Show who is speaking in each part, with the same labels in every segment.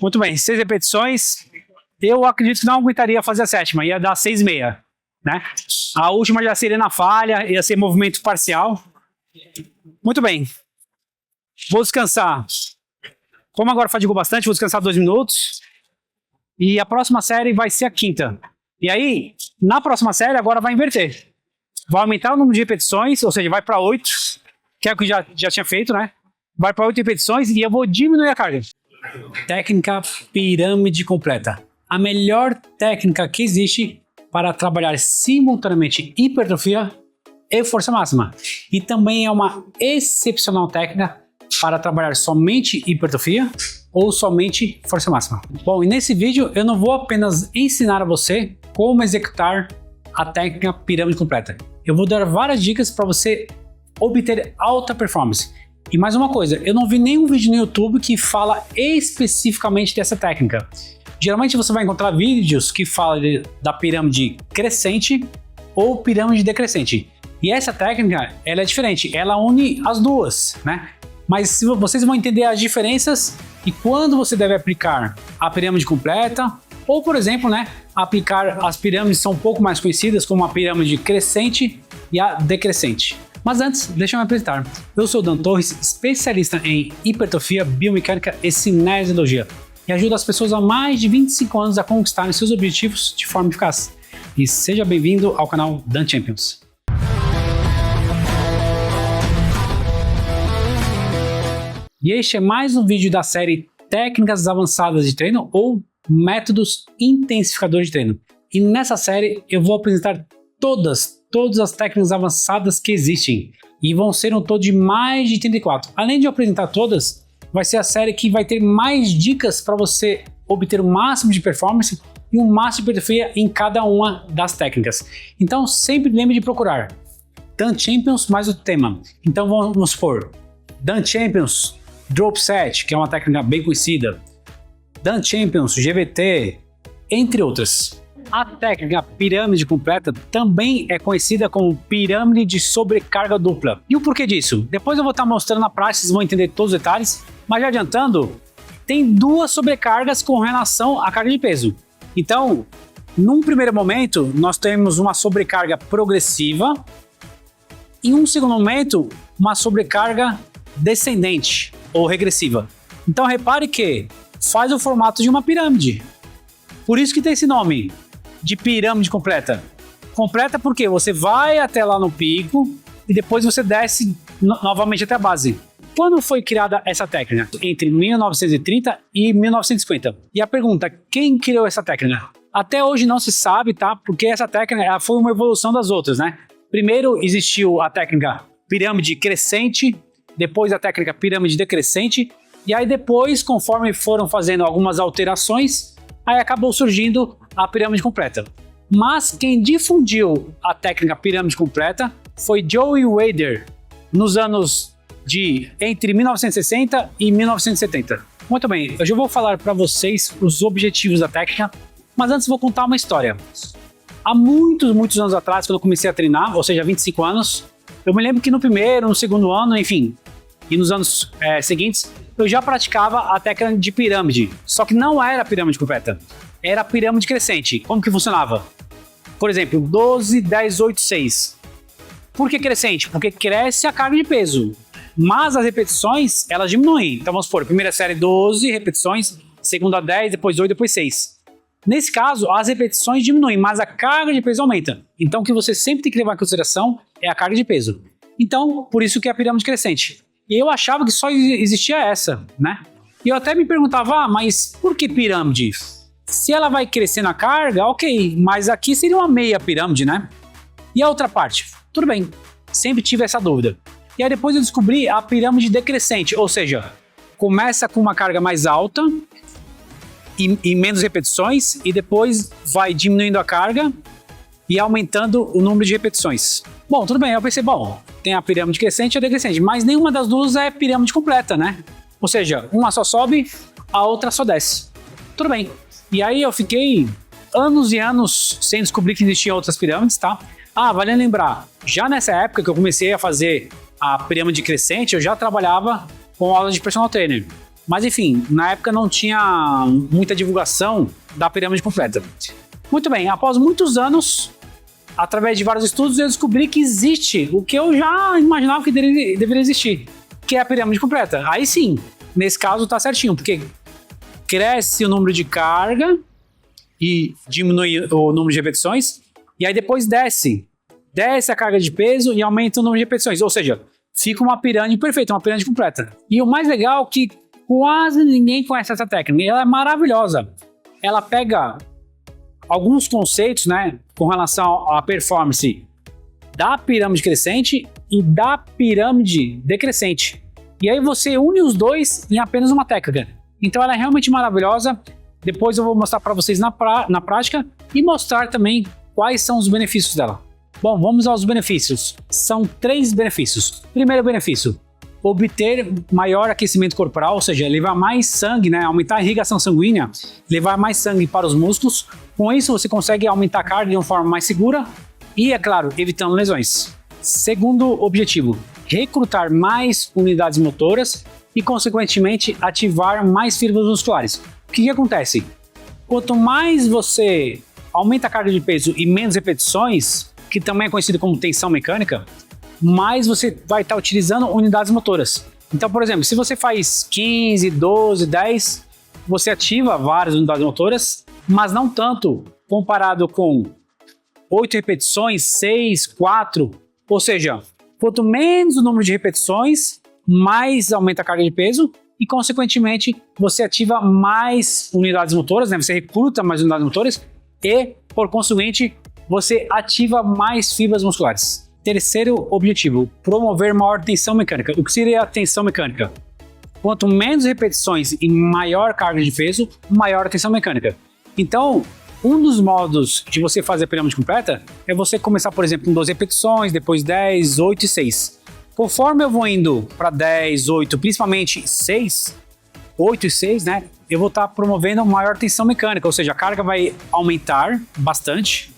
Speaker 1: Muito bem, 6 repetições. Eu acredito que não aguentaria fazer a sétima, ia dar 6,5, né? A última já seria na falha, ia ser movimento parcial. Muito bem. Vou descansar. Como agora fadigou bastante, vou descansar 2 minutos. E a próxima série vai ser a quinta. E aí, na próxima série, agora vai inverter. Vai aumentar o número de repetições, ou seja, vai para 8, que é o que já tinha feito, né? Vai para 8 repetições e eu vou diminuir a carga. Técnica pirâmide completa. A melhor técnica que existe para trabalhar simultaneamente hipertrofia e força máxima. E também é uma excepcional técnica para trabalhar somente hipertrofia ou somente força máxima. Bom, e nesse vídeo eu não vou apenas ensinar a você como executar a técnica pirâmide completa. Eu vou dar várias dicas para você obter alta performance. E mais uma coisa, eu não vi nenhum vídeo no YouTube que fala especificamente dessa técnica. Geralmente você vai encontrar vídeos que falam da pirâmide crescente ou pirâmide decrescente. E essa técnica, ela é diferente, ela une as duas, né? Mas vocês vão entender as diferenças e quando você deve aplicar a pirâmide completa, ou por exemplo, né, aplicar as pirâmides que são um pouco mais conhecidas, como a pirâmide crescente e a decrescente. Mas antes, deixa eu me apresentar. Eu sou o Dan Torres, especialista em hipertrofia, biomecânica e cinesiologia, e ajudo as pessoas há mais de 25 anos a conquistarem seus objetivos de forma eficaz. E seja bem-vindo ao canal Dan Champions. E este é mais um vídeo da série Técnicas Avançadas de Treino ou Métodos Intensificadores de Treino. E nessa série eu vou apresentar todas as técnicas avançadas que existem. E vão ser um todo de mais de 34. Além de eu apresentar todas, vai ser a série que vai ter mais dicas para você obter o máximo de performance e o máximo de hipertrofia em cada uma das técnicas. Então sempre lembre de procurar Dan Champions mais o tema. Então vamos supor, Dan Champions Drop Set, que é uma técnica bem conhecida, Dan Champions GVT, entre outras. A técnica pirâmide completa também é conhecida como pirâmide de sobrecarga dupla. E o porquê disso? Depois eu vou estar mostrando na prática, vocês vão entender todos os detalhes, mas já adiantando, tem duas sobrecargas com relação à carga de peso. Então, num primeiro momento, nós temos uma sobrecarga progressiva, e em um segundo momento, uma sobrecarga descendente ou regressiva. Então repare que faz o formato de uma pirâmide. Por isso que tem esse nome de pirâmide completa. Completa porque você vai até lá no pico e depois você desce novamente até a base. Quando foi criada essa técnica? Entre 1930 e 1950. E a pergunta, quem criou essa técnica? Até hoje não se sabe, tá? Porque essa técnica ela foi uma evolução das outras, né? Primeiro existiu a técnica pirâmide crescente, depois a técnica pirâmide decrescente, e aí depois, conforme foram fazendo algumas alterações, aí acabou surgindo a pirâmide completa. Mas quem difundiu a técnica pirâmide completa foi Joey Wader, nos anos de entre 1960 e 1970. Muito bem, eu já vou falar para vocês os objetivos da técnica, mas antes vou contar uma história. Há muitos anos atrás, quando eu comecei a treinar, ou seja, 25 anos, eu me lembro que no primeiro, no segundo ano, enfim, e nos anos seguintes, eu já praticava a técnica de pirâmide. Só que não era pirâmide completa, era pirâmide crescente. Como que funcionava? Por exemplo, 12, 10, 8, 6. Por que crescente? Porque cresce a carga de peso, mas as repetições, elas diminuem. Então vamos supor, primeira série 12 repetições, segunda 10, depois 8, depois 6. Nesse caso, as repetições diminuem, mas a carga de peso aumenta. Então o que você sempre tem que levar em consideração é a carga de peso. Então, por isso que é a pirâmide crescente. E eu achava que só existia essa, né? E eu até me perguntava, mas por que pirâmide? Se ela vai crescer na carga, ok, mas aqui seria uma meia pirâmide, né? E a outra parte? Tudo bem, sempre tive essa dúvida. E aí depois eu descobri a pirâmide decrescente, ou seja, começa com uma carga mais alta e menos repetições, e depois vai diminuindo a carga e aumentando o número de repetições. Bom, tudo bem, eu pensei, bom, tem a pirâmide crescente e a decrescente, mas nenhuma das duas é pirâmide completa, né? Ou seja, uma só sobe, a outra só desce. Tudo bem. E aí eu fiquei anos e anos sem descobrir que existiam outras pirâmides, tá? Ah, vale lembrar, já nessa época que eu comecei a fazer a pirâmide crescente, eu já trabalhava com aulas de personal trainer. Mas enfim, na época não tinha muita divulgação da pirâmide completa. Muito bem, após muitos anos, através de vários estudos, eu descobri que existe o que eu já imaginava que deveria existir, que é a pirâmide completa. Aí sim, nesse caso tá certinho, porque cresce o número de carga e diminui o número de repetições, e aí depois desce a carga de peso e aumenta o número de repetições, ou seja, fica uma pirâmide perfeita, uma pirâmide completa. E o mais legal é que quase ninguém conhece essa técnica, e ela é maravilhosa. Ela pega alguns conceitos, né, com relação à performance da pirâmide crescente e da pirâmide decrescente. E aí você une os dois em apenas uma técnica. Então ela é realmente maravilhosa. Depois eu vou mostrar para vocês na prática e mostrar também quais são os benefícios dela. Bom, vamos aos benefícios. São 3 benefícios. Primeiro benefício, obter maior aquecimento corporal, ou seja, levar mais sangue, né, aumentar a irrigação sanguínea, levar mais sangue para os músculos. Com isso você consegue aumentar a carga de uma forma mais segura e, é claro, evitando lesões. Segundo objetivo, recrutar mais unidades motoras e, consequentemente, ativar mais fibras musculares. O que acontece? Quanto mais você aumenta a carga de peso e menos repetições, que também é conhecido como tensão mecânica, mais você vai estar utilizando unidades motoras. Então, por exemplo, se você faz 15, 12, 10, você ativa várias unidades motoras, mas não tanto comparado com 8 repetições, 6, 4, ou seja, quanto menos o número de repetições, mais aumenta a carga de peso e, consequentemente, você ativa mais unidades motoras, né? Você recruta mais unidades motoras e, por conseguinte, você ativa mais fibras musculares. Terceiro objetivo, promover maior tensão mecânica. O que seria a tensão mecânica? Quanto menos repetições e maior carga de peso, maior a tensão mecânica. Então, um dos modos de você fazer a pirâmide completa é você começar, por exemplo, com 12 repetições, depois 10, 8 e 6. Conforme eu vou indo para 10, 8, principalmente 6, 8 e 6, né, eu vou estar promovendo maior tensão mecânica, ou seja, a carga vai aumentar bastante,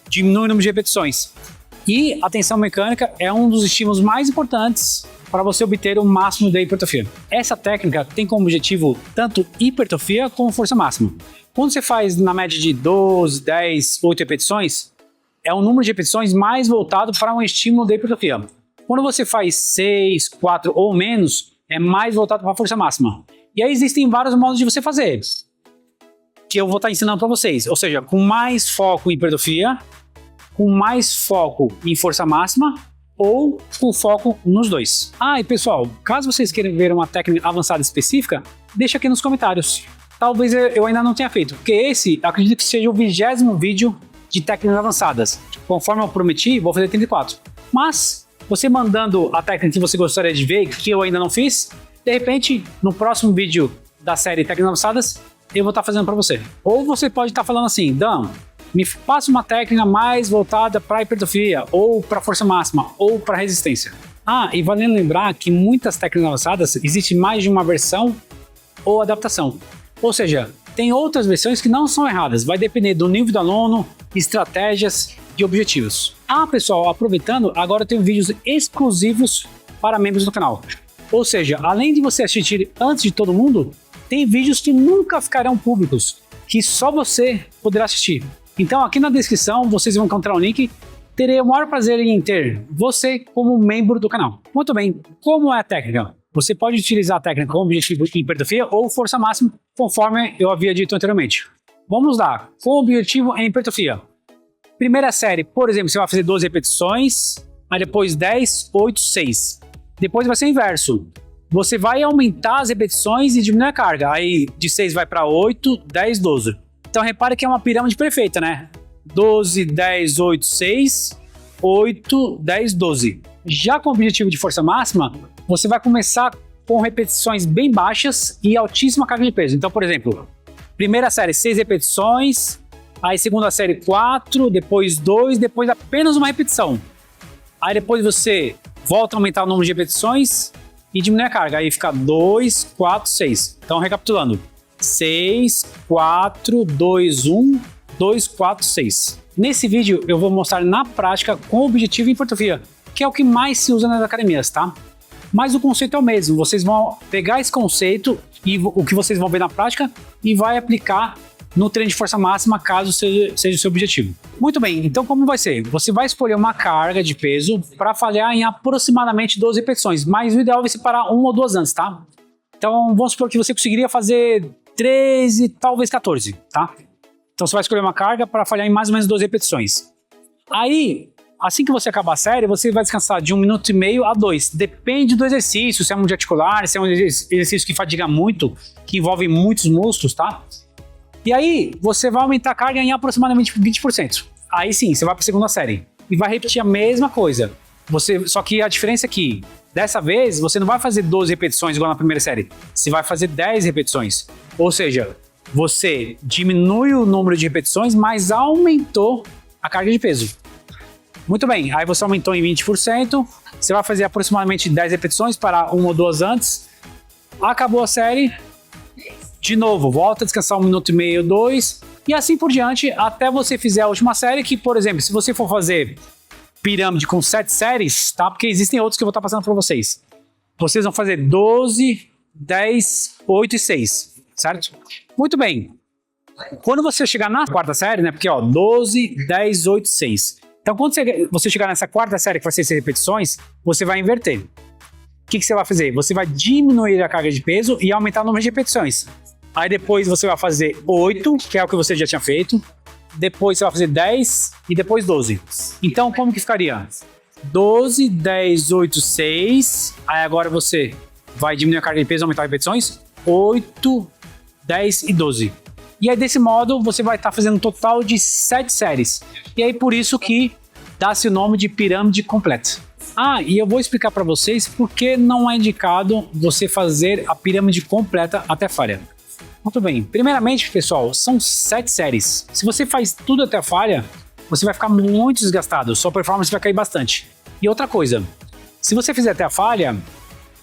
Speaker 1: diminui o número de repetições. E a tensão mecânica é um dos estímulos mais importantes para você obter o máximo da hipertrofia. Essa técnica tem como objetivo tanto hipertrofia como força máxima. Quando você faz na média de 12, 10, 8 repetições, é um número de repetições mais voltado para um estímulo da hipertrofia. Quando você faz 6, 4 ou menos, é mais voltado para a força máxima. E aí existem vários modos de você fazer, que eu vou estar ensinando para vocês. Ou seja, com mais foco em hipertrofia, com mais foco em força máxima ou com foco nos dois. Ah, e pessoal, caso vocês queiram ver uma técnica avançada específica, deixa aqui nos comentários. Talvez eu ainda não tenha feito, porque esse, acredito que seja o 20º vídeo de técnicas avançadas. Conforme eu prometi, vou fazer 34. Mas, você mandando a técnica que você gostaria de ver, que eu ainda não fiz, de repente, no próximo vídeo da série Técnicas Avançadas, eu vou estar fazendo para você. Ou você pode estar falando assim, Dan, me passa uma técnica mais voltada para hipertrofia, ou para força máxima, ou para resistência. Ah, e vale lembrar que muitas técnicas avançadas existe mais de uma versão ou adaptação. Ou seja, tem outras versões que não são erradas, vai depender do nível do aluno, estratégias e objetivos. Ah, pessoal, aproveitando, agora eu tenho vídeos exclusivos para membros do canal. Ou seja, além de você assistir antes de todo mundo, tem vídeos que nunca ficarão públicos, que só você poderá assistir. Então aqui na descrição vocês vão encontrar um link. Terei o maior prazer em ter você como membro do canal. Muito bem, como é a técnica? Você pode utilizar a técnica com objetivo de hipertrofia ou força máxima, conforme eu havia dito anteriormente. Vamos lá, com o objetivo em hipertrofia. Primeira série, por exemplo, você vai fazer 12 repetições, aí depois 10, 8, 6. Depois vai ser o inverso. Você vai aumentar as repetições e diminuir a carga. Aí de 6 vai para 8, 10, 12. Então repare que é uma pirâmide perfeita, né? 12, 10, 8, 6, 8, 10, 12. Já com o objetivo de força máxima, você vai começar com repetições bem baixas e altíssima carga de peso. Então, por exemplo, primeira série 6 repetições, aí segunda série 4, depois 2, depois apenas uma repetição. Aí depois você volta a aumentar o número de repetições e diminui a carga. Aí fica 2, 4, 6. Então, recapitulando. 6, 4, 2, 1, 2, 4, 6. Nesse vídeo eu vou mostrar na prática com o objetivo em hipertrofia, que é o que mais se usa nas academias, tá? mas o conceito é o mesmo. Vocês vão pegar esse conceito e o que vocês vão ver na prática e vai aplicar no treino de força máxima, caso seja o seu objetivo. Muito bem, então como vai ser? Você vai escolher uma carga de peso para falhar em aproximadamente 12 repetições, mas o ideal é você parar 1 ou 2 antes, tá? Então vamos supor que você conseguiria fazer 13, talvez 14, tá? Então você vai escolher uma carga para falhar em mais ou menos 12 repetições. Aí, assim que você acabar a série, você vai descansar de 1 minuto e meio a 2. Depende do exercício, se é um multiarticular, se é um exercício que fadiga muito, que envolve muitos músculos, tá? E aí, você vai aumentar a carga em aproximadamente 20%. Aí sim, você vai para a segunda série e vai repetir a mesma coisa. Só que a diferença é que, dessa vez, você não vai fazer 12 repetições igual na primeira série. Você vai fazer 10 repetições. Ou seja, você diminui o número de repetições, mas aumentou a carga de peso. Muito bem, aí você aumentou em 20%. Você vai fazer aproximadamente 10 repetições, parar 1 ou 2 antes. Acabou a série. De novo, volta a descansar 1 minuto e meio, 2, e assim por diante, até você fizer a última série, que, por exemplo, se você for fazer pirâmide com 7 séries, tá? Porque existem outros que eu vou estar passando para vocês. Vocês vão fazer 12, 10, 8 e 6, certo? Muito bem. Quando você chegar na quarta série, né? Porque, ó, 12, 10, 8, 6. Então, quando você chegar nessa quarta série, que vai ser 6 repetições, você vai inverter. O que você vai fazer? Você vai diminuir a carga de peso e aumentar o número de repetições. Aí depois você vai fazer 8, que é o que você já tinha feito. Depois você vai fazer 10 e depois 12. Então, como que ficaria? 12, 10, 8, 6. Aí agora você vai diminuir a carga de peso e aumentar as repetições. 8, 10 e 12. E aí, desse modo, você vai estar fazendo um total de 7 séries. E aí, por isso que dá-se o nome de pirâmide completa. Ah, e eu vou explicar para vocês por que não é indicado você fazer a pirâmide completa até falha. Muito bem, primeiramente, pessoal, são 7 séries. Se você faz tudo até a falha, você vai ficar muito desgastado, sua performance vai cair bastante. E outra coisa, se você fizer até a falha,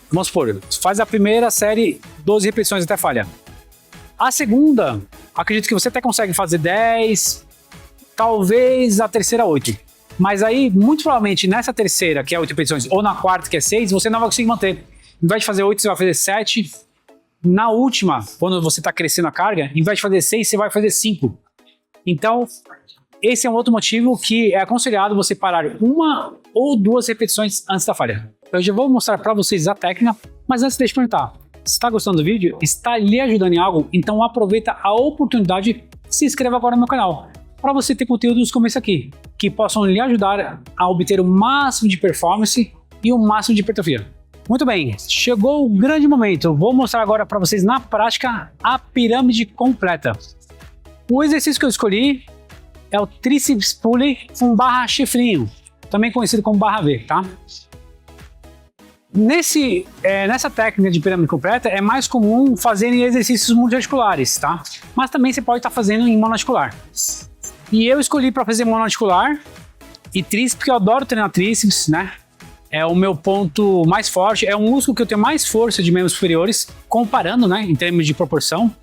Speaker 1: vamos supor, faz a primeira série 12 repetições até a falha. A segunda, acredito que você até consegue fazer 10, talvez a terceira 8. Mas aí, muito provavelmente, nessa terceira, que é 8 repetições, ou na quarta, que é 6, você não vai conseguir manter. Em vez de fazer 8, você vai fazer 7. Na última, quando você está crescendo a carga, em vez de fazer 6, você vai fazer 5. Então, esse é um outro motivo que é aconselhado você parar 1 ou 2 repetições antes da falha. Eu já vou mostrar para vocês a técnica, mas antes deixa eu perguntar. Se está gostando do vídeo, está lhe ajudando em algo, então aproveita a oportunidade e se inscreva agora no meu canal, para você ter conteúdos como esse aqui, que possam lhe ajudar a obter o máximo de performance e o máximo de hipertrofia. Muito bem, chegou o grande momento. Vou mostrar agora para vocês na prática a pirâmide completa. O exercício que eu escolhi é o tríceps pulley com barra chifrinho, também conhecido como barra V, tá? Nessa técnica de pirâmide completa é mais comum fazerem exercícios multiarticulares, tá? Mas também você pode estar fazendo em monoarticular. E eu escolhi para fazer monoarticular e tríceps porque eu adoro treinar tríceps, né? É o meu ponto mais forte, é um músculo que eu tenho mais força de membros superiores, comparando, né, em termos de proporção.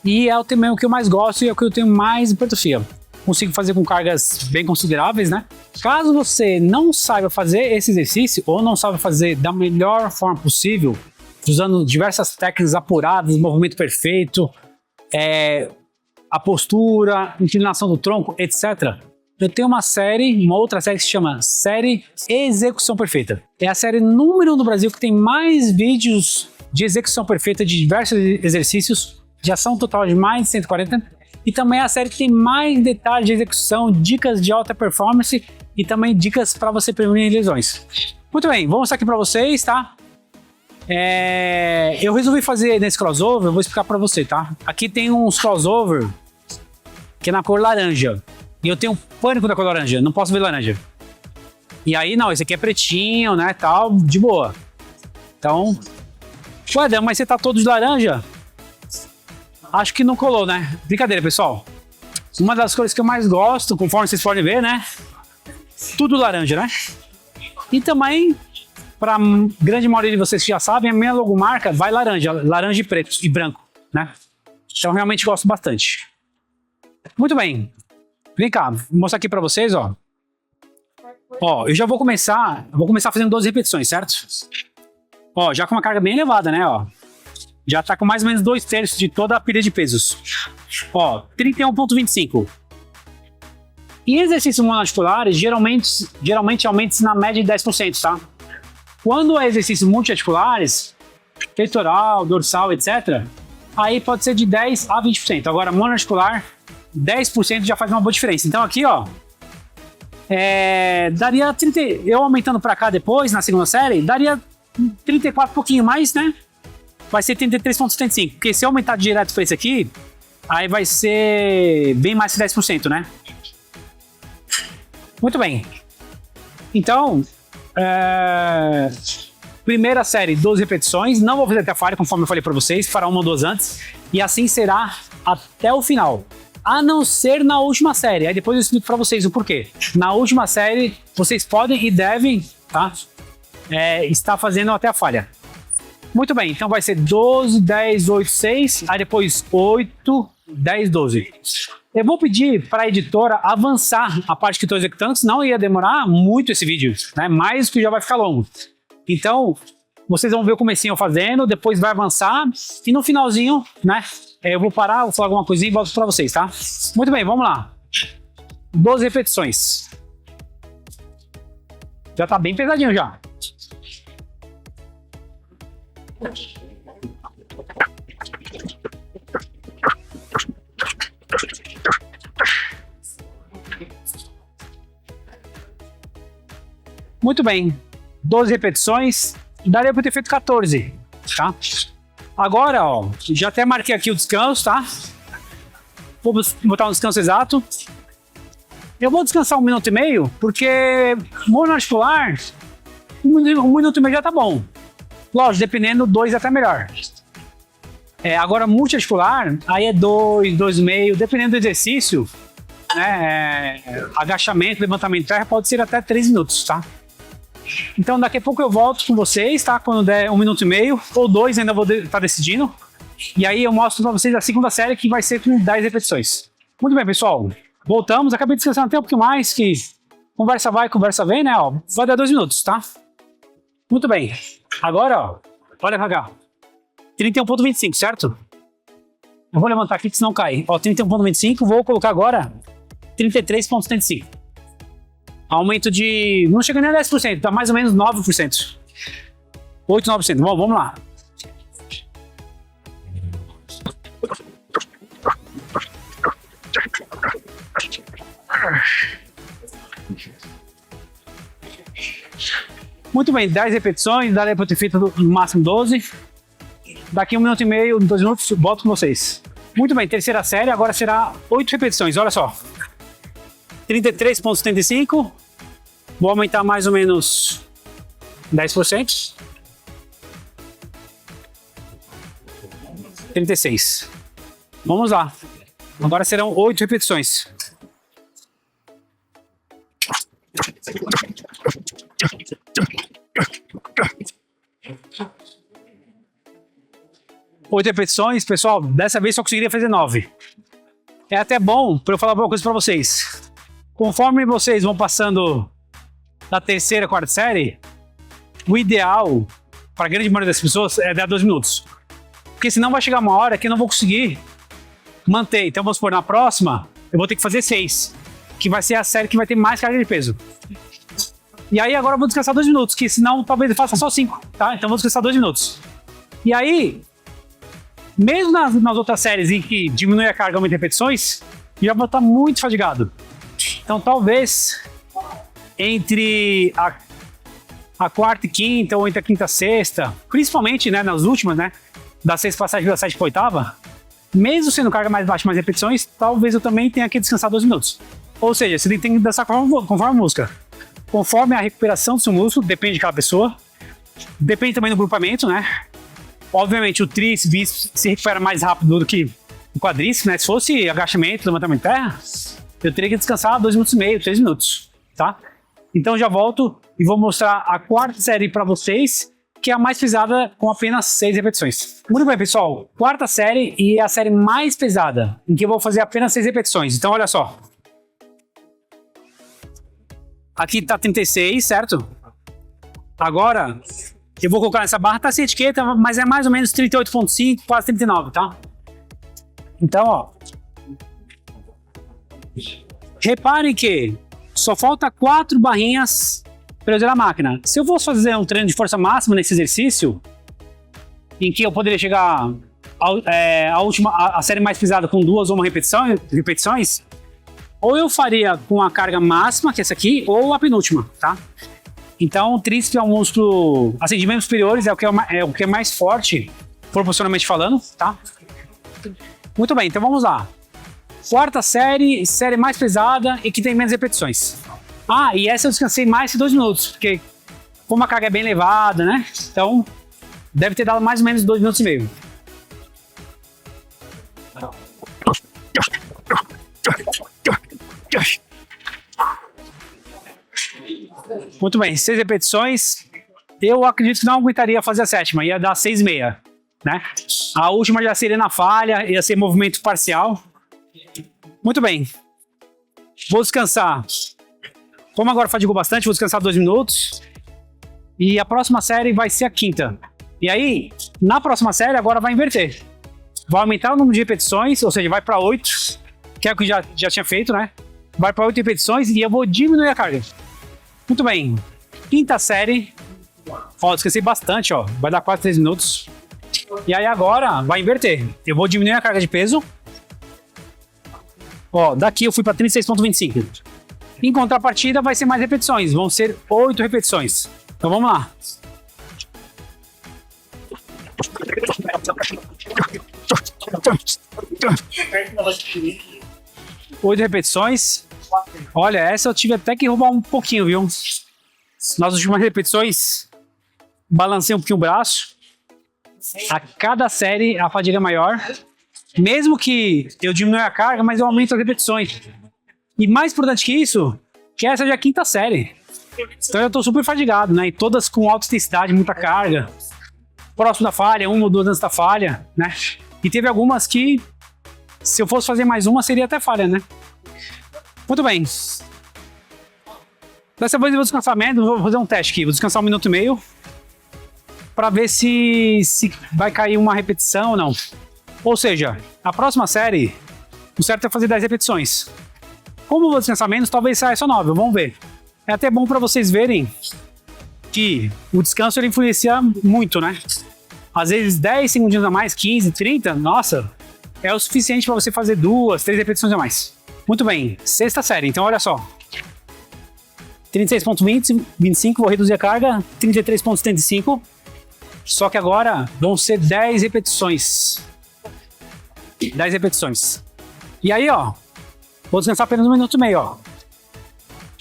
Speaker 1: E é o também que eu mais gosto e é o que eu tenho mais hipertrofia. Consigo fazer com cargas bem consideráveis, né? Caso você não saiba fazer esse exercício ou não saiba fazer da melhor forma possível, usando diversas técnicas apuradas, movimento perfeito, a postura, inclinação do tronco, etc., eu tenho uma outra série que se chama Série Execução Perfeita. É a série número 1 do Brasil que tem mais vídeos de execução perfeita de diversos exercícios, já são um total de mais de 140, e também é a série que tem mais detalhes de execução, dicas de alta performance e também dicas para você prevenir lesões. Muito bem, vou mostrar aqui para vocês, tá? Eu resolvi fazer nesse crossover, eu vou explicar para você, tá? Aqui tem uns crossover que é na cor laranja. E eu tenho pânico da cor laranja, não posso ver laranja. E aí, não, esse aqui é pretinho, né, tal, de boa. Então, ué, Dan, mas você tá todo de laranja? Acho que não colou, né? Brincadeira, pessoal. Uma das cores que eu mais gosto, conforme vocês podem ver, né? Tudo laranja, né? E também, para grande maioria de vocês que já sabem, a minha logomarca vai laranja e preto e branco, né? Então, realmente gosto bastante. Muito bem. Vem cá, vou mostrar aqui pra vocês, ó. Ó, eu já vou começar fazendo 12 repetições, certo? Ó, já com uma carga bem elevada, né, ó. Já tá com mais ou menos 2/3 de toda a pilha de pesos. Ó, 31,25. Em exercícios monoarticulares, geralmente aumenta na média de 10%, tá? Quando é exercícios multiarticulares, peitoral, dorsal, etc., aí pode ser de 10 a 20%. Agora, monoarticular, 10% já faz uma boa diferença. Então aqui, ó, daria 30, eu aumentando para cá depois, na segunda série, daria 34 pouquinho mais, né? Vai ser 33,75. Porque se eu aumentar direto para esse aqui, aí vai ser bem mais que 10%, né? Muito bem. Então, primeira série, 12 repetições. Não vou fazer até a falha, conforme eu falei para vocês. Fará uma ou duas antes. E assim será até o final. A não ser na última série. Aí depois eu explico para vocês o porquê. Na última série, vocês podem e devem, tá? Estar fazendo até a falha. Muito bem, então vai ser 12, 10, 8, 6, aí depois 8, 10, 12. Eu vou pedir para a editora avançar a parte que estou executando, senão ia demorar muito esse vídeo, né? Mais que já vai ficar longo. Então, vocês vão ver o comecinho eu fazendo, depois vai avançar, e no finalzinho, né? Eu vou parar, vou falar alguma coisinha e volto para vocês, tá? Muito bem, vamos lá. 12 repetições. Já tá bem pesadinho já. Muito bem, 12 repetições, daria para ter feito 14, tá? Agora, ó, já até marquei aqui o descanso, tá? Vou botar um descanso exato. Eu vou descansar 1 minuto e meio, porque monoarticular, 1 minuto e meio já tá bom. Lógico, dependendo, 2 até melhor. Agora, multiarticular, aí é 2, 2,5, dependendo do exercício, né? Agachamento, levantamento de terra, pode ser até 3 minutos, tá? Então, daqui a pouco eu volto com vocês, tá? Quando der 1 minuto e meio, ou 2, ainda vou estar decidindo. E aí eu mostro pra vocês a segunda série, que vai ser com 10 repetições. Muito bem, pessoal. Voltamos, acabei descansando até um pouquinho mais, que conversa vai, conversa vem, né? Ó, vai dar 2 minutos, tá? Muito bem. Agora, ó, olha pra cá. 31,25, certo? Eu vou levantar aqui, que senão cai. Ó, 31,25, vou colocar agora 33,75. Aumento de... não chega nem a 10%, tá mais ou menos 9%. 8, 9%. Bom, vamos lá. Muito bem, 10 repetições, daria para ter feito no máximo 12. Daqui 1 minuto e meio, 2 minutos, volto com vocês. Muito bem, terceira série, agora será 8 repetições, olha só. 33,75. Vou aumentar mais ou menos 10%. 36. Vamos lá. Agora serão 8 repetições. Oito repetições, pessoal. Dessa vez só conseguiria fazer 9. É até bom para eu falar uma coisa para vocês. Conforme vocês vão passando da terceira, quarta série, o ideal para a grande maioria das pessoas é dar 2 minutos. Porque senão vai chegar uma hora que eu não vou conseguir manter. Então vamos supor, na próxima eu vou ter que fazer 6, que vai ser a série que vai ter mais carga de peso. E aí agora eu vou descansar 2 minutos, que senão talvez eu faça só 5, tá? Então eu vou descansar 2 minutos. E aí, mesmo nas outras séries em que diminui a carga, aumenta repetições, já vou estar muito fadigado. Então talvez entre a quarta e quinta, ou entre a quinta e sexta, principalmente, né, nas últimas, né, da sexta para a sétima, da sétima para a oitava, mesmo sendo carga mais baixa, mais repetições, talvez eu também tenha que descansar 2 minutos. Ou seja, você tem que dançar conforme a música. Conforme a recuperação do seu músculo, depende de cada pessoa. Depende também do grupamento, né? Obviamente o tríceps, bíceps se recupera mais rápido do que o quadríceps, né? Se fosse agachamento, levantamento de terra, eu teria que descansar 2 minutos e meio, 3 minutos, tá? Então já volto e vou mostrar a quarta série para vocês, que é a mais pesada, com apenas 6 repetições. Muito bem, pessoal. Quarta série e é a série mais pesada, em que eu vou fazer apenas 6 repetições. Então olha só. Aqui tá 36, certo? Agora Eu vou colocar nessa barra, tá sem etiqueta, mas é mais ou menos 38,5, quase 39, tá? Então, ó. Reparem que só falta 4 barrinhas para eu zerar a máquina. Se eu fosse fazer um treino de força máxima nesse exercício, em que eu poderia chegar a série mais pesada com 2 ou 1 repetições, ou eu faria com a carga máxima, que é essa aqui, ou a penúltima, tá? Então, o tríceps é um músculo, assim, de membros superiores, é o que é mais forte, proporcionalmente falando, tá? Muito bem, então vamos lá. Quarta série mais pesada e que tem menos repetições. Ah, e essa eu descansei mais que 2 minutos, porque como a carga é bem elevada, né? Então, deve ter dado mais ou menos 2 minutos e meio. Muito bem, 6 repetições. Eu acredito que não aguentaria fazer a 7ª, ia dar 6,5, né? A última já seria na falha, ia ser movimento parcial. Muito bem. Vou descansar. Como agora fadigou bastante, vou descansar 2 minutos. E a próxima série vai ser a 5ª. E aí, na próxima série, agora vai inverter. Vai aumentar o número de repetições, ou seja, vai para 8, que é o que já tinha feito, né? Vai para 8 repetições e eu vou diminuir a carga. Muito bem. 5ª série. Ó, descansei bastante, ó. Vai dar quase 3 minutos. E aí agora vai inverter. Eu vou diminuir a carga de peso. Ó, daqui eu fui para 36,25. Em contrapartida, vai ser mais repetições. Vão ser 8 repetições. Então vamos lá. Oito repetições. Olha, essa eu tive até que roubar um pouquinho, viu? Nas últimas repetições, balancei um pouquinho o braço. A cada série, a fadiga é maior. Mesmo que eu diminua a carga, mas eu aumento as repetições. E mais importante que isso, que essa já é a 5ª série. Então eu tô super fadigado, né? E todas com alta intensidade, muita carga. Próximo da falha, 1 ou 2 antes da falha, né? E teve algumas que, se eu fosse fazer mais uma, seria até falha, né? Muito bem. Dessa vez eu vou descansar menos, vou fazer um teste aqui. Vou descansar 1 minuto e meio. Pra ver se vai cair uma repetição ou não. Ou seja, a próxima série, o certo é fazer 10 repetições. Como eu vou descansar menos, talvez saia só 9, vamos ver. É até bom para vocês verem que o descanso ele influencia muito, né? Às vezes 10 segundinhos a mais, 15, 30, nossa, é o suficiente para você fazer 2, 3 repetições a mais. Muito bem, 6ª série, então olha só. 36,20, 25, vou reduzir a carga, 33,75. Só que agora vão ser 10 repetições. 10 repetições. E aí, ó, vou descansar apenas 1 minuto e meio, ó.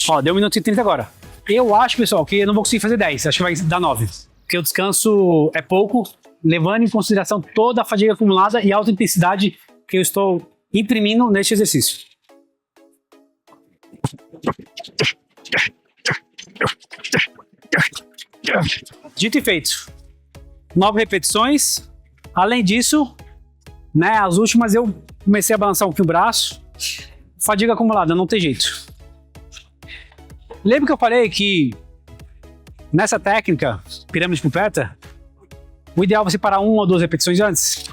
Speaker 1: Ó, deu 1 minuto e 30 agora. Eu acho, pessoal, que eu não vou conseguir fazer 10, acho que vai dar 9. Porque o descanso é pouco, levando em consideração toda a fadiga acumulada e a alta intensidade que eu estou imprimindo neste exercício. Dito e feito. 9 repetições. Além disso, né, as últimas eu comecei a balançar um pouquinho o braço. Fadiga acumulada, não tem jeito. Lembra que eu falei que nessa técnica, pirâmide pupeta, o ideal é você parar 1 ou 2 repetições antes.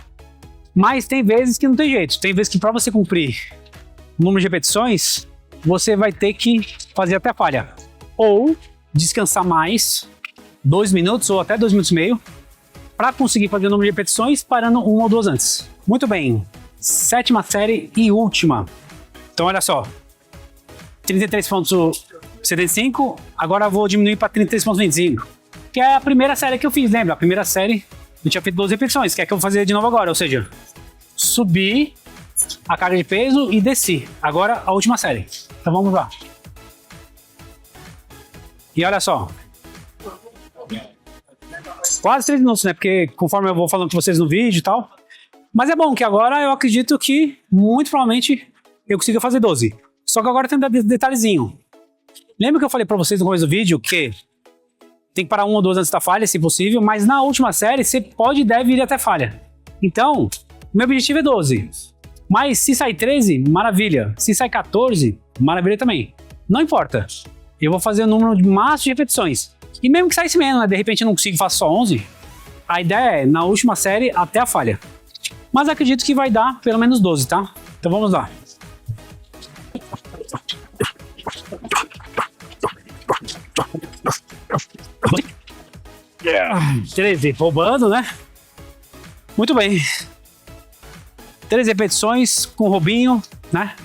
Speaker 1: Mas tem vezes que não tem jeito. Tem vezes que para você cumprir o número de repetições, você vai ter que fazer até falha. Ou descansar mais, 2 minutos ou até 2 minutos e meio, para conseguir fazer o número de repetições parando 1 ou 2 antes. Muito bem, 7ª série e última. Então olha só, 33,75, agora eu vou diminuir para 33,25, que é a primeira série que eu fiz, lembra? A primeira série eu tinha feito 12 repetições, que é que eu vou fazer de novo agora, ou seja, subi a carga de peso e desci. Agora a última série. Então vamos lá. E olha só. Quase 3 minutos, né? Porque conforme eu vou falando com vocês no vídeo e tal. Mas é bom que agora eu acredito que, muito provavelmente, eu consiga fazer 12. Só que agora tem um detalhezinho. Lembra que eu falei pra vocês no começo do vídeo que tem que parar 1 ou 2 antes da falha, se possível, mas na última série você pode e deve ir até falha. Então, meu objetivo é 12. Mas se sair 13, maravilha. Se sair 14, maravilha também. Não importa. Eu vou fazer o número máximo de repetições. E mesmo que saísse menos, né? De repente eu não consigo, faço só 11. A ideia é, na última série, até a falha. Mas acredito que vai dar pelo menos 12, tá? Então vamos lá. Yeah. 13, roubando, né? Muito bem. 13 repetições com roubinho, né?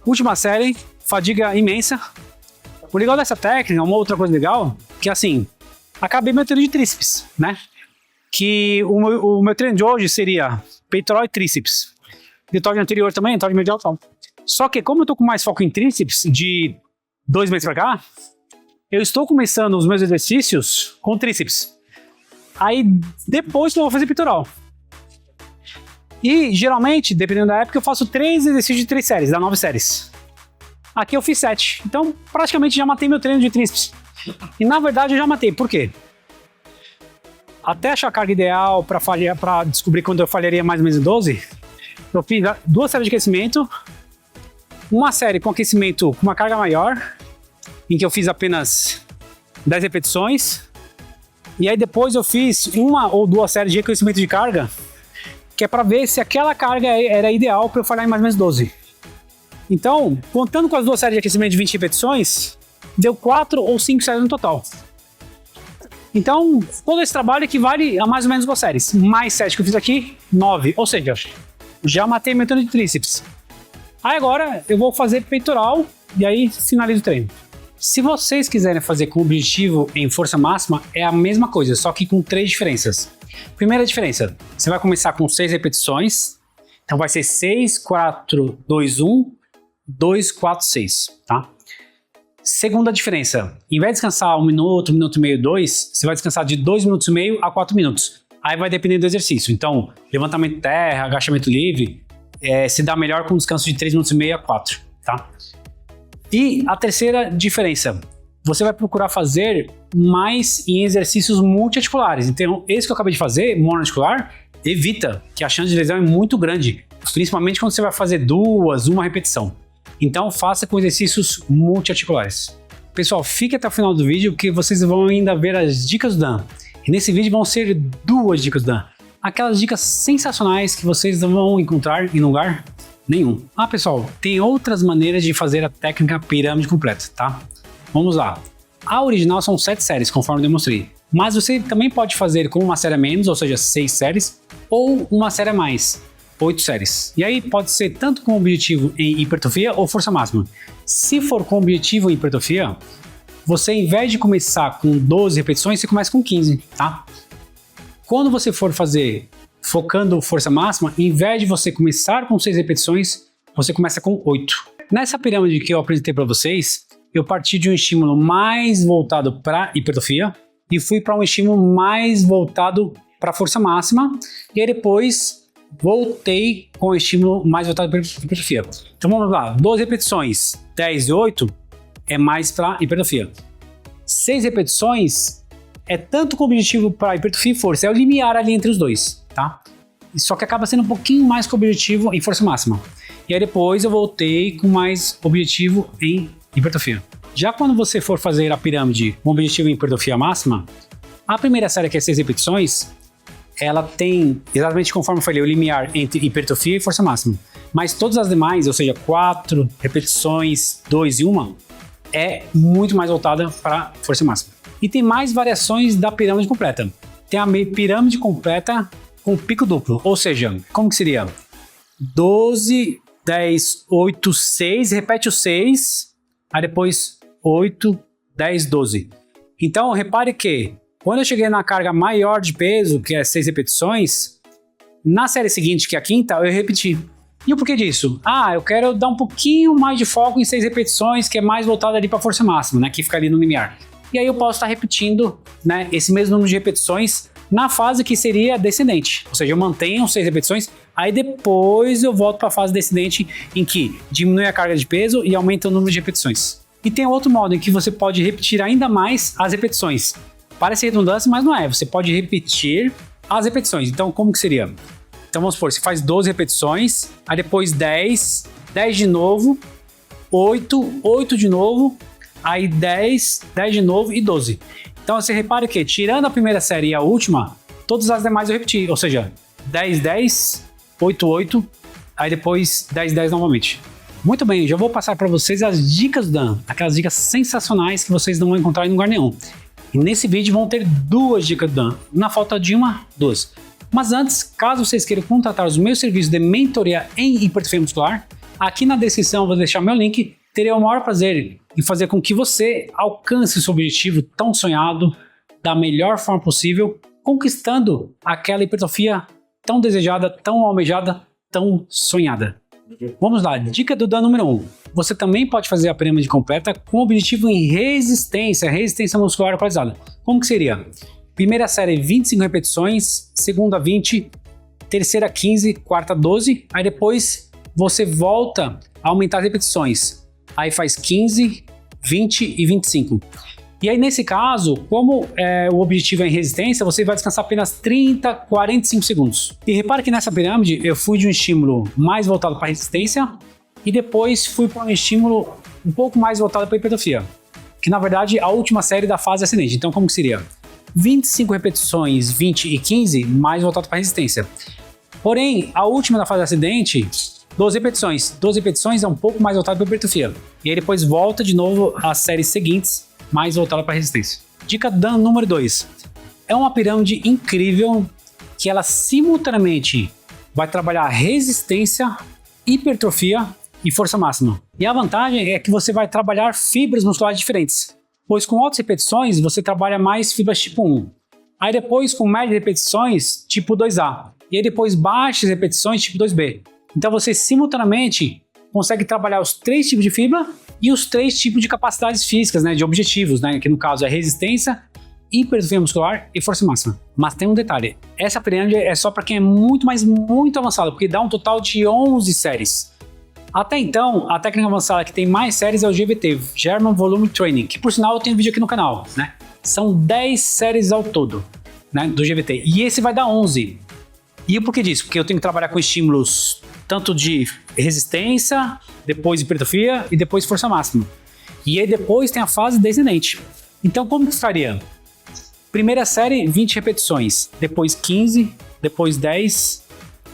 Speaker 1: Última série, fadiga imensa. O legal dessa técnica, uma outra coisa legal, que assim, acabei meu treino de tríceps, né? Que o meu treino de hoje seria peitoral e tríceps. De torne anterior também, torne medial e tal. Só que como eu tô com mais foco em tríceps de 2 meses pra cá, eu estou começando os meus exercícios com tríceps. Aí depois eu vou fazer peitoral. E geralmente, dependendo da época, eu faço 3 exercícios de 3 séries, dá 9 séries. Aqui eu fiz 7. Então praticamente já matei meu treino de tríceps. E na verdade eu já matei. Por quê? Até achar a carga ideal para descobrir quando eu falharia mais ou menos em 12, eu fiz 2 séries de aquecimento, uma série com aquecimento com uma carga maior, em que eu fiz apenas 10 repetições, e aí depois eu fiz 1 ou 2 séries de aquecimento de carga, que é para ver se aquela carga era ideal para eu falhar em mais ou menos 12. Então, contando com as 2 séries de aquecimento de 20 repetições, deu 4 ou 5 séries no total. Então, todo esse trabalho equivale a mais ou menos 2 séries. Mais 7 que eu fiz aqui, 9. Ou seja, já matei meu treino de tríceps. Aí agora eu vou fazer peitoral e aí finalizo o treino. Se vocês quiserem fazer com objetivo em força máxima, é a mesma coisa, só que com 3 diferenças. Primeira diferença, você vai começar com 6 repetições. Então vai ser 6, 4, 2, 1, 2, 4, 6, tá? Segunda diferença, em vez de descansar 1 minuto, 1 minuto e meio, 2, você vai descansar de 2 minutos e meio a 4 minutos. Aí vai depender do exercício. Então, levantamento de terra, agachamento livre, se dá melhor com descanso de 3 minutos e meio a 4, tá? E a terceira diferença, você vai procurar fazer mais em exercícios multiarticulares. Então, esse que eu acabei de fazer, monoarticular, evita, que a chance de lesão é muito grande, principalmente quando você vai fazer 2, 1 repetição. Então faça com exercícios multiarticulares. Pessoal, fique até o final do vídeo que vocês vão ainda ver as dicas do Dan. E nesse vídeo vão ser 2 dicas do Dan. Aquelas dicas sensacionais que vocês não vão encontrar em lugar nenhum. Ah, pessoal, tem outras maneiras de fazer a técnica pirâmide completa, tá? Vamos lá. A original são 7 séries, conforme eu demonstrei. Mas você também pode fazer com uma série a menos, ou seja, 6 séries, ou uma série a mais. 8 séries. E aí pode ser tanto com objetivo em hipertrofia ou força máxima. Se for com objetivo em hipertrofia, você, em vez de começar com 12 repetições, você começa com 15, tá? Quando você for fazer focando força máxima, em vez de você começar com 6 repetições, você começa com 8. Nessa pirâmide que eu apresentei para vocês, eu parti de um estímulo mais voltado para hipertrofia e fui para um estímulo mais voltado para força máxima, e aí depois voltei com o estímulo mais voltado para hipertrofia. Então vamos lá, 12 repetições, 10 e 8 é mais para hipertrofia. 6 repetições é tanto com objetivo para hipertrofia e força, é o limiar ali entre os dois, tá? Só que acaba sendo um pouquinho mais com objetivo em força máxima. E aí depois eu voltei com mais objetivo em hipertrofia. Já quando você for fazer a pirâmide com objetivo em hipertrofia máxima, a primeira série, que é 6 repetições, ela tem, exatamente conforme eu falei, o limiar entre hipertrofia e força máxima. Mas todas as demais, ou seja, 4 repetições, 2 e 1, é muito mais voltada para força máxima. E tem mais variações da pirâmide completa. Tem a pirâmide completa com pico duplo, ou seja, como que seria? 12, 10, 8, 6, repete o 6, aí depois 8, 10, 12. Então, repare que quando eu cheguei na carga maior de peso, que é 6 repetições, na série seguinte, que é a quinta, eu repeti. E o porquê disso? Ah, eu quero dar um pouquinho mais de foco em 6 repetições, que é mais voltado ali para a força máxima, né, que fica ali no limiar. E aí eu posso estar repetindo, né, esse mesmo número de repetições na fase que seria descendente. Ou seja, eu mantenho 6 repetições, aí depois eu volto para a fase descendente, em que diminui a carga de peso e aumenta o número de repetições. E tem outro modo em que você pode repetir ainda mais as repetições. Parece redundância, mas não é. Você pode repetir as repetições. Então, como que seria? Então, vamos supor, você faz 12 repetições, aí depois 10, 10 de novo, 8, 8 de novo, aí 10, 10 de novo e 12. Então você repara que, tirando a primeira série e a última, todas as demais eu repeti, ou seja, 10, 10, 8, 8, aí depois 10, 10 novamente. Muito bem, já vou passar para vocês as dicas do Dan, aquelas dicas sensacionais que vocês não vão encontrar em lugar nenhum. E nesse vídeo vão ter 2 dicas do Dan, na falta de uma, 2. Mas antes, caso vocês queiram contratar os meus serviços de mentoria em hipertrofia muscular, aqui na descrição eu vou deixar meu link. Terei o maior prazer em fazer com que você alcance o seu objetivo tão sonhado da melhor forma possível, conquistando aquela hipertrofia tão desejada, tão almejada, tão sonhada. Vamos lá, dica do Dan número 1. Você também pode fazer a pirâmide completa com objetivo em resistência muscular equalizada. Como que seria? Primeira série 25 repetições, segunda 20, terceira 15, quarta 12, aí depois você volta a aumentar as repetições. Aí faz 15, 20 e 25. E aí nesse caso, como o objetivo é em resistência, você vai descansar apenas 30, 45 segundos. E repare que nessa pirâmide eu fui de um estímulo mais voltado para resistência e depois fui para um estímulo um pouco mais voltado para hipertrofia, que na verdade é a última série da fase ascendente. Então como que seria? 25 repetições, 20 e 15, mais voltado para resistência. Porém, a última da fase ascendente, 12 repetições. 12 repetições é um pouco mais voltado para hipertrofia. E aí depois volta de novo às séries seguintes, mais voltada para resistência. Dica Dan número 2. É uma pirâmide incrível que ela simultaneamente vai trabalhar resistência, hipertrofia e força máxima. E a vantagem é que você vai trabalhar fibras musculares diferentes, pois com altas repetições você trabalha mais fibras tipo 1. Aí depois com médias repetições tipo 2A. E aí depois baixas repetições tipo 2B. Então você simultaneamente consegue trabalhar os 3 tipos de fibra e os 3 tipos de capacidades físicas, né, de objetivos, né, que no caso é resistência, hipertrofia muscular e força máxima. Mas tem um detalhe, essa pirâmide é só para quem é muito avançado, porque dá um total de 11 séries. Até então, a técnica avançada que tem mais séries é o GVT, German Volume Training, que por sinal eu tenho vídeo aqui no canal, né? São 10 séries ao todo, né, do GVT, e esse vai dar 11. E o porquê disso? Porque eu tenho que trabalhar com estímulos tanto de resistência, depois hipertrofia e depois força máxima. E aí depois tem a fase descendente. Então como que faria? Primeira série, 20 repetições, depois 15, depois 10,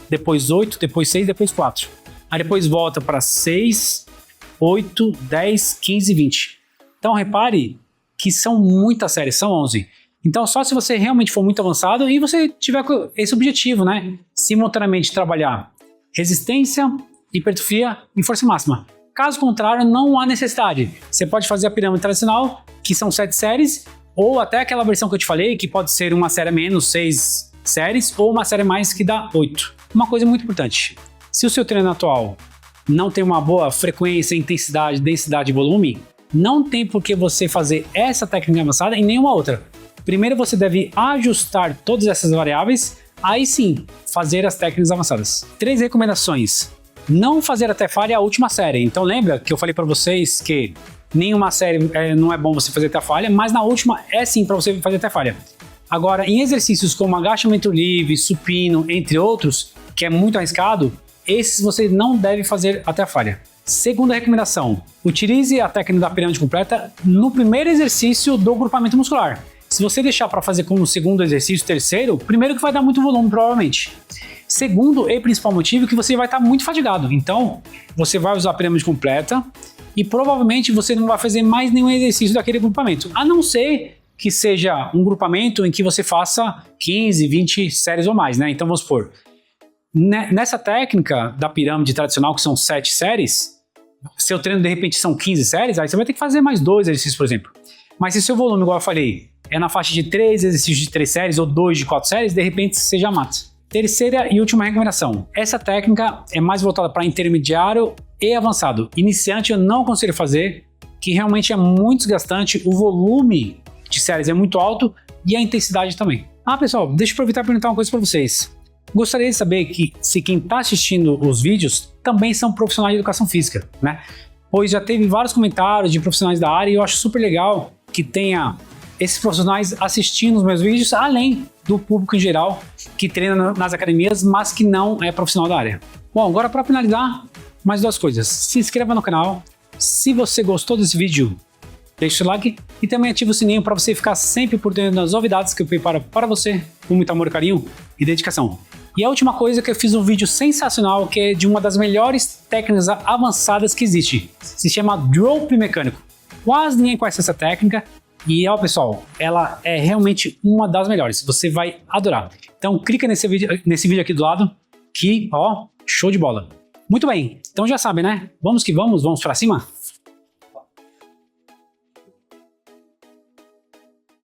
Speaker 1: depois 8, depois 6, depois 4. Aí depois volta para 6, 8, 10, 15 e 20. Então repare que são muitas séries, são 11. Então só se você realmente for muito avançado e você tiver esse objetivo, né? Simultaneamente trabalhar resistência, hipertrofia e força máxima. Caso contrário, não há necessidade. Você pode fazer a pirâmide tradicional, que são 7 séries, ou até aquela versão que eu te falei, que pode ser uma série menos, 6 séries, ou uma série mais que dá 8. Uma coisa muito importante, se o seu treino atual não tem uma boa frequência, intensidade, densidade e volume, não tem por que você fazer essa técnica avançada e nenhuma outra. Primeiro você deve ajustar todas essas variáveis, aí sim fazer as técnicas avançadas. 3 recomendações. Não fazer até falha a última série. Então lembra que eu falei para vocês que nenhuma série não é bom você fazer até falha, mas na última é sim para você fazer até falha. Agora, em exercícios como agachamento livre, supino, entre outros, que é muito arriscado, esses você não deve fazer até a falha. Segunda recomendação, utilize a técnica da pirâmide completa no primeiro exercício do grupamento muscular. Se você deixar para fazer como segundo exercício, terceiro, primeiro que vai dar muito volume provavelmente. Segundo e principal motivo que você vai estar muito fadigado. Então, você vai usar a pirâmide completa e provavelmente você não vai fazer mais nenhum exercício daquele grupamento. A não ser que seja um grupamento em que você faça 15, 20 séries ou mais, né? Então vamos supor, nessa técnica da pirâmide tradicional, que são 7 séries, seu treino de repente são 15 séries, aí você vai ter que fazer mais 2 exercícios, por exemplo. Mas se seu volume, igual eu falei, é na faixa de 3 exercícios de 3 séries ou 2 de 4 séries, de repente você já mata. Terceira e última recomendação. Essa técnica é mais voltada para intermediário e avançado. Iniciante eu não aconselho fazer, que realmente é muito desgastante, o volume de séries é muito alto e a intensidade também. Ah, pessoal, deixa eu aproveitar e perguntar uma coisa para vocês. Gostaria de saber que se quem está assistindo os vídeos também são profissionais de educação física, né? Pois já teve vários comentários de profissionais da área e eu acho super legal que tenha esses profissionais assistindo os meus vídeos, além do público em geral que treina nas academias, mas que não é profissional da área. Bom, agora para finalizar, mais 2 coisas. Se inscreva no canal. Se você gostou desse vídeo, deixa o like e também ativa o sininho para você ficar sempre por dentro das novidades que eu preparo para você com muito amor, carinho e dedicação. E a última coisa que eu fiz um vídeo sensacional que é de uma das melhores técnicas avançadas que existe. Se chama Drop Mecânico. Quase ninguém conhece essa técnica e, ó pessoal, ela é realmente uma das melhores. Você vai adorar. Então clica nesse vídeo aqui do lado que, ó, show de bola. Muito bem, então já sabe, né? Vamos que vamos pra cima?